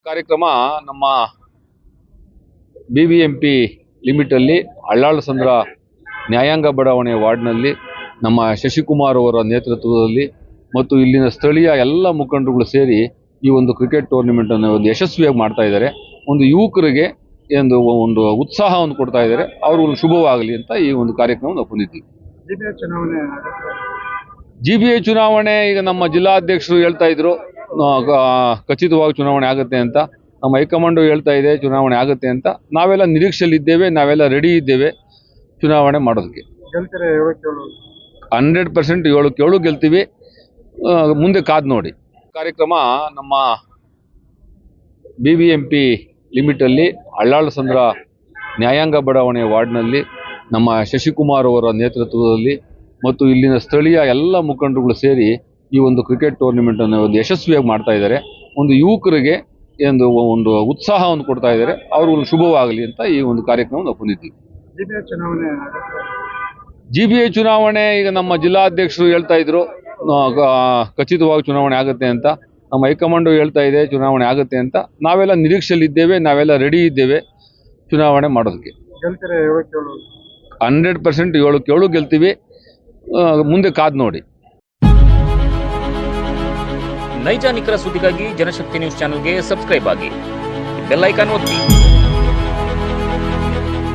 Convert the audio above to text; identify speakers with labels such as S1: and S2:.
S1: ಕಾರ್ಯಕ್ರಮ ನಮ್ಮ BBMP ಲಿಮಿಟಲ್ಲಿ ಅಳ್ಳಾಳಸಂದ್ರ ನ್ಯಾಯಾಂಗ ಬಡಾವಣೆ ವಾರ್ಡ್ನಲ್ಲಿ ನಮ್ಮ ಶಶಿಕುಮಾರ್ ಅವರ ನೇತೃತ್ವದಲ್ಲಿ ಮತ್ತು ಇಲ್ಲಿನ ಸ್ಥಳೀಯ ಎಲ್ಲ ಮುಖಂಡರುಗಳು ಸೇರಿ ಈ ಒಂದು ಕ್ರಿಕೆಟ್ ಟೂರ್ನಿಮೆಂಟ್ ಅನ್ನು ಒಂದು ಯಶಸ್ವಿಯಾಗಿ ಮಾಡ್ತಾ ಇದ್ದಾರೆ. ಒಂದು ಯುವಕರಿಗೆ ಒಂದು ಉತ್ಸಾಹವನ್ನು ಕೊಡ್ತಾ ಇದ್ದಾರೆ. ಅವರು ಒಂದು ಶುಭವಾಗಲಿ ಅಂತ ಈ ಒಂದು ಕಾರ್ಯಕ್ರಮವನ್ನು ಹೊಂದಿದ್ದೀವಿ. GBA ಚುನಾವಣೆ ಈಗ ನಮ್ಮ ಜಿಲ್ಲಾಧ್ಯಕ್ಷರು ಹೇಳ್ತಾ ಇದ್ರು ಖಚಿತವಾಗಿ ಚುನಾವಣೆ ಆಗುತ್ತೆ ಅಂತ. ನಮ್ಮ ಹೈಕಮಾಂಡ್ ಹೇಳ್ತಾ ಇದೆ ಚುನಾವಣೆ ಆಗುತ್ತೆ ಅಂತ. ನಾವೆಲ್ಲ ನಿರೀಕ್ಷೆಯಲ್ಲಿದ್ದೇವೆ, ನಾವೆಲ್ಲ ರೆಡಿ ಇದ್ದೇವೆ ಚುನಾವಣೆ ಮಾಡೋದಕ್ಕೆ. 100% 7 ಗೆಲ್ತೀವಿ. ಮುಂದೆ ಕಾದ್ ನೋಡಿ. ಕಾರ್ಯಕ್ರಮ ನಮ್ಮ BBMP ಲಿಮಿಟಲ್ಲಿ ಅಳ್ಳಾಳಸಂದ್ರ ನ್ಯಾಯಾಂಗ ಬಡಾವಣೆ ವಾರ್ಡ್ನಲ್ಲಿ ನಮ್ಮ ಶಶಿಕುಮಾರ್ ಅವರ ನೇತೃತ್ವದಲ್ಲಿ ಮತ್ತು ಇಲ್ಲಿನ ಸ್ಥಳೀಯ ಎಲ್ಲ ಮುಖಂಡರುಗಳು ಸೇರಿ ಈ ಒಂದು ಕ್ರಿಕೆಟ್ ಟೂರ್ನಿಮೆಂಟ್ ಅನ್ನು ಒಂದು ಯಶಸ್ವಿಯಾಗಿ ಮಾಡ್ತಾ ಇದ್ದಾರೆ. ಒಂದು ಯುವಕರಿಗೆ ಒಂದು ಉತ್ಸಾಹವನ್ನು ಕೊಡ್ತಾ ಇದ್ದಾರೆ. ಅವರು ಒಂದು ಶುಭವಾಗಲಿ ಅಂತ ಈ ಒಂದು ಕಾರ್ಯಕ್ರಮವನ್ನು ಹೊಂದಿದ್ದೀವಿ. GBA ಚುನಾವಣೆ ಈಗ ನಮ್ಮ ಜಿಲ್ಲಾಧ್ಯಕ್ಷರು ಹೇಳ್ತಾ ಇದ್ರು ಖಚಿತವಾಗಿ ಚುನಾವಣೆ ಆಗುತ್ತೆ ಅಂತ. ನಮ್ಮ ಹೈಕಮಾಂಡ್ ಹೇಳ್ತಾ ಇದೆ ಚುನಾವಣೆ ಆಗುತ್ತೆ ಅಂತ. ನಾವೆಲ್ಲ ನಿರೀಕ್ಷೆಯಲ್ಲಿದ್ದೇವೆ, ನಾವೆಲ್ಲ ರೆಡಿ ಇದ್ದೇವೆ ಚುನಾವಣೆ ಮಾಡೋದಕ್ಕೆ. 100% 7 ಗೆಲ್ತೀವಿ. ಮುಂದೆ ಕಾದ್ ನೋಡಿ.
S2: ನೈಜ ನಿಖರ ಸುದ್ದಿಗಾಗಿ ಜನಶಕ್ತಿ ನ್ಯೂಸ್ ಚಾನೆಲ್ಗೆ ಸಬ್ಸ್ಕ್ರೈಬ್ ಆಗಿ, ಬೆಲ್ ಐಕಾನ್ ಒತ್ತಿ.